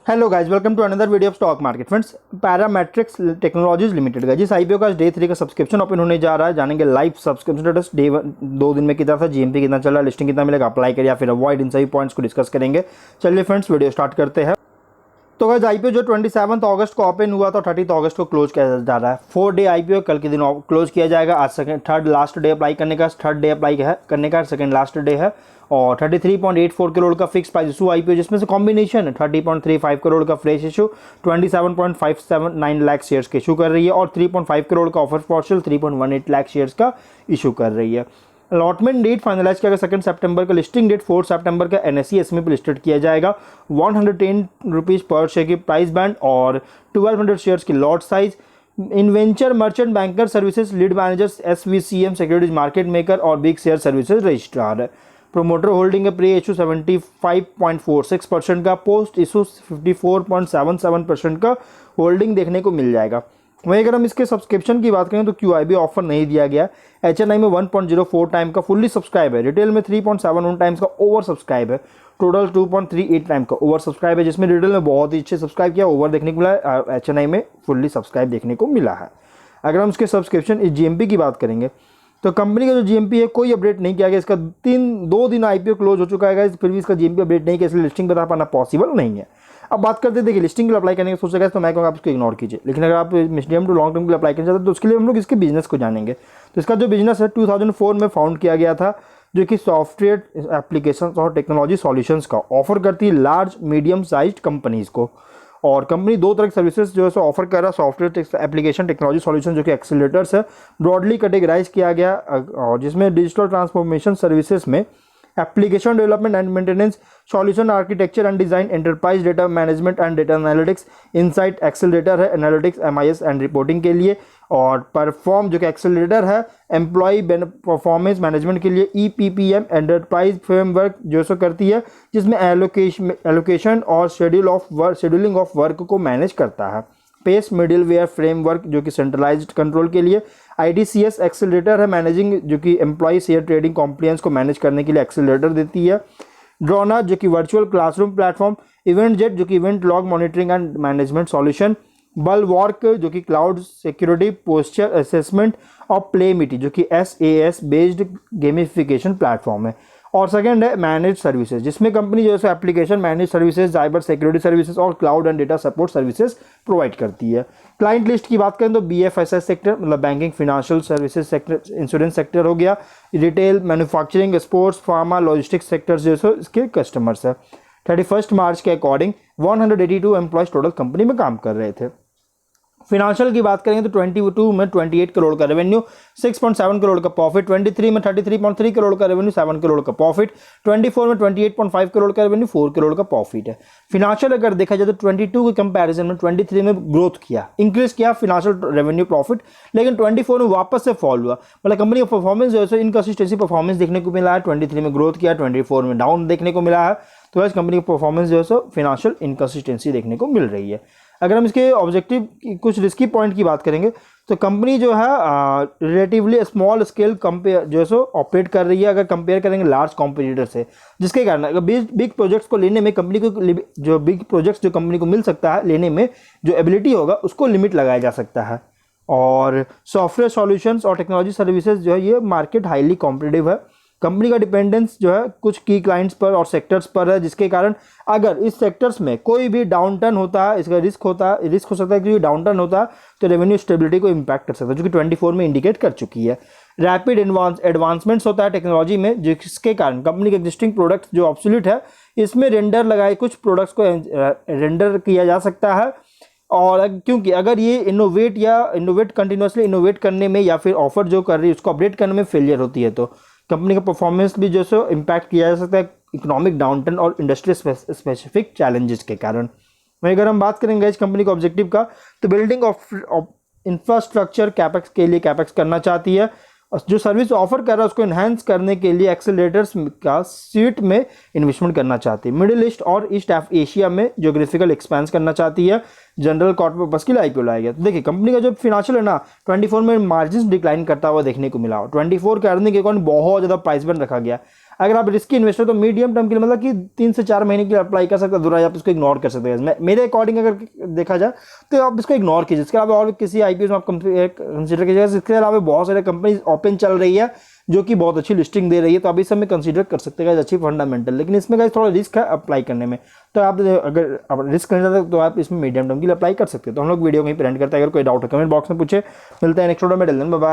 Hello guys, welcome to another video of stock market friends. Parametrics Technologies Limited का जिस IPO का day 3 का subscription open होने जा रहा है, जानेंगे लाइव सब्सक्रिप्शन स्टेटस डे 2 दिन में कितना था, जीएमपी कितना चल रहा है, लिस्टिंग कितना मिलेगा, अप्लाई करिए या फिर अवॉइड, इन सभी पॉइंट्स को डिस्कस करेंगे। चलिए फ्रेंड्स, वीडियो स्टार्ट करते हैं। तो गाइस, आईपीओ जो 27 अगस्त को ओपन हुआ था, 30 अगस्त को क्लोज किया जा रहा है। 4 डे आईपीओ कल के दिन क्लोज किया जाएगा। आज थर्ड लास्ट डे अप्लाई करने का, सेकंड लास्ट डे है। और 33.84 करोड़ का फिक्स प्राइस इशू आईपीओ, जिसमें से कॉम्बिनेशन 30.35 करोड़ का फ्रेश इशू 27.579 लाख शेयर्स के इशू कर रही है, और 3.5 करोड़ का ऑफर पार्शल 3.18 लाख शेयर्स का इशू कर रही है। अलॉटमेंट डेट फाइनलाइज किया गया 2 सितंबर का, लिस्टिंग डेट 4 सितंबर का एनएसई एसएमई पर लिस्टेड किया जाएगा। 110 रुपीज़ पर शेयर की प्राइस बैंड और 1200 शेयर्स की lot size. Inventure merchant banker services lead managers SVCM securities market maker और बिग शेयर सर्विसेज रजिस्ट्रार है। प्रोमोटर होल्डिंग है प्री इशू 75.46% का, पोस्ट इशू 54.77% का होल्डिंग देखने को मिल जाएगा। वहीं अगर हम इसके सब्सक्रिप्शन की बात करें तो क्यूआईबी ऑफर नहीं दिया गया। एचएनआई में 1.04 टाइम का फुल्ली सब्सक्राइब है, रिटेल में 3.71 टाइम्स का ओवर सब्सक्राइब है, टोटल 2.38 टाइम का ओवर सब्सक्राइब है, जिसमें रिटेल में बहुत ही अच्छे सब्सक्राइब किया, ओवर देखने को मिला है, एचएनआई में फुल्ली सब्सक्राइब देखने को मिला है। अगर हम इसके सब्सक्रिप्शन इस जीएमपी की बात करेंगे तो कंपनी का जो जीएमपी है कोई अपडेट नहीं किया गया। इसका 2 दिन आईपीओ क्लोज हो चुका है, फिर भी इसका जीएमपी अपडेट नहीं किया, इसलिए लिस्टिंग बता पाना पॉसिबल नहीं है। अब बात करते हैं, देखिए लिस्टिंग के लिए अप्लाई करने की सोच रहे हैं तो मैं कहूँगा आप इसको इग्नोर कीजिए, लेकिन अगर आप मीडियम टू लॉन्ग टर्म के लिए अप्लाई करना चाहते हैं तो उसके लिए हम लोग इसके बिजनेस को जानेंगे। तो इसका जो बिजनेस है 2004 में फाउंड किया गया था, जो कि सॉफ्टवेयर एप्लीकेशन और टेक्नोलॉजी सॉल्यूशंस का ऑफर करती है लार्ज मीडियम साइज कंपनीज को। और कंपनी 2 तरह की सर्विसेज जो है सो ऑफर कर रहा है, सॉफ्टवेयर एप्लीकेशन टेक्नोलॉजी सॉल्यूशन जो कि एक्सीलरेटर्स है, ब्रॉडली कैटेगराइज किया गया, और जिसमें डिजिटल ट्रांसफॉर्मेशन सर्विसेज में application development and maintenance, solution architecture and design, enterprise data management and data analytics, insight accelerator है एनालिटिक्स एमआईएस एंड रिपोर्टिंग के लिए, और परफॉर्म जो कि एक्सेलरेटर है एम्प्लॉय परफॉर्मेंस मैनेजमेंट के लिए, ईपीपीएम एंटरप्राइज फ्रेमवर्क जो सो करती है, जिसमें एलोकेशन और शेड्यूलिंग ऑफ वर्क को मैनेज करता है। पेस मिडिलवेयर फ्रेमवर्क जो कि सेंट्रलाइज्ड कंट्रोल के लिए, आईडीसीएस एक्सेलरेटर है मैनेजिंग जो कि एम्प्लॉय शेयर ट्रेडिंग कॉम्प्लायंस को मैनेज करने के लिए एक्सेलरेटर देती है। ड्रोना जो कि virtual classroom platform, event jet जो कि event log monitoring and management solution, bulwark जो कि क्लाउड सिक्योरिटी पोस्चर असेसमेंट, और प्लेमिटी जो कि एसएएस बेस्ड गेमिफिकेशन प्लेटफॉर्म है। और सेकंड है मैनेज सर्विसेज, जिसमें कंपनी जो है application manage services, cyber security services और cloud and data support services provide करती है। क्लाइंट लिस्ट की बात करें तो बीएफएसएस सेक्टर मतलब banking financial services sector, insurance sector हो गया, retail, manufacturing, sports, pharma, logistics sectors जो है इसके कस्टमर्स है। 31 मार्च के अकॉर्डिंग 182 एम्प्लॉयज टोटल कंपनी में काम कर रहे थे। फिनेंशियल की बात करेंगे तो 22 में 28 करोड़ का रेवेन्यू, 6.7 करोड़ का प्रॉफिट, 23 में 33.3 करोड़ का रेवेन्यू, 7 करोड़ का प्रॉफिट, 24 में 28.5 करोड़ का रेवेन्यू, 4 करोड़ का प्रॉफिट है। फिनेंशियल अगर देखा जाए तो 22 के कंपैरिजन में 23 में ग्रोथ किया, इंक्रीज किया फिनेंशियल रेवेन्यू प्रॉफिट, लेकिन 24 में वापस से फॉल हुआ, मतलब कंपनी का परफॉर्मेंस जो है इनकंसिस्टेंसी परफॉर्मेंस देखने को मिला है। 23 में ग्रोथ किया, 24 में डाउन देखने को मिला है, तो वैसे कंपनी का परफॉर्मेंस जो है फिनेंशियल इनकंसिस्टेंसी देखने को मिल रही है। अगर हम इसके ऑब्जेक्टिव कुछ रिस्की पॉइंट की बात करेंगे तो कंपनी जो है रिलेटिवली स्मॉल स्केल कंपेयर जो है सो ऑपरेट कर रही है, अगर कंपेयर करेंगे लार्ज कॉम्पिटिटर से, जिसके कारण अगर बिग प्रोजेक्ट्स को लेने में कंपनी को जो बिग प्रोजेक्ट्स जो कंपनी को मिल सकता है लेने में जो एबिलिटी होगा उसको लिमिट लगाया जा सकता है। और सॉफ्टवेयर सॉल्यूशंस और टेक्नोलॉजी सर्विसेज जो है ये मार्केट हाईली कॉम्पिटिटिव है। कंपनी का डिपेंडेंस जो है कुछ की क्लाइंट्स पर और सेक्टर्स पर है, जिसके कारण अगर इस सेक्टर्स में कोई भी डाउनटर्न होता है, इसका रिस्क हो सकता है कि डाउनटर्न होता है तो रेवेन्यू स्टेबिलिटी को इम्पैक्ट कर सकता है, जो कि 24 में इंडिकेट कर चुकी है। रैपिड एडवांसमेंट्स होता है टेक्नोलॉजी में, जिसके कारण कंपनी के एग्जिस्टिंग प्रोडक्ट जो ऑब्सोल्यूट है इसमें रेंडर लगाए कुछ प्रोडक्ट्स को रेंडर किया जा सकता है। और क्योंकि अगर ये इनोवेट कंटिन्यूसली इनोवेट करने में या फिर ऑफर जो कर रही है उसको अपडेट करने में फेलियर होती है तो कंपनी का परफॉर्मेंस भी जो है सो इम्पैक्ट किया जा सकता है इकोनॉमिक डाउनटर्न और इंडस्ट्री स्पेसिफिक चैलेंजेस के कारण। वहीं अगर हम बात करेंगे इस कंपनी के ऑब्जेक्टिव का तो बिल्डिंग ऑफ इंफ्रास्ट्रक्चर कैपेक्स के लिए कैपेक्स करना चाहती है, जो सर्विस ऑफर कर रहा है उसको एनहांस करने के लिए एक्सेलरेटर्स का सीट में इन्वेस्टमेंट करना चाहती है। मिडिल ईस्ट और ईस्ट एशिया में ज्योग्राफिकल एक्सपेंस करना चाहती है, जनरल कॉर्पोरेट पर्पस के लिए आईपीओ लाया गया। तो देखिए कंपनी का जो फिनेंशियल है ना 24 में मार्जिन डिक्लाइन करता हुआ देखने को मिला। 24 के अर्निंग के अकॉर्डिंग बहुत ज़्यादा प्राइस बैंड रखा गया। अगर आप रिस्की इन्वेस्टर तो मीडियम टर्म के लिए मतलब कि 3 से 4 महीने के लिए अप्लाई कर सकते हैं, अदरवाइज आप इसको इग्नोर कर सकते हैं। मेरे अकॉर्डिंग अगर देखा जाए तो आप इसको इग्नोर कीजिए। इसके अलावा और किसी आईपीओ में आप कंसिडर कीजिएगा। इसके अलावा बहुत सारे कंपनी ओपन चल रही है जो कि बहुत अच्छी लिस्टिंग दे रही है, तो अभी सब में कंसीडर कर सकते हैं अच्छी फंडामेंटल, लेकिन इसमें गाइस थोड़ा रिस्क है अप्लाई करने में। तो आप अगर आप रिस्क करना चाहते हैं तो आप इसमें मीडियम टर्म के लिए अप्लाई कर सकते हैं। तो हम लोग वीडियो कहीं पर एंड करते हैं। अगर कोई डाउट है कमेंट बॉक्स में पूछे। मिलते हैं नेक्स्ट वीडियो में। Bye bye.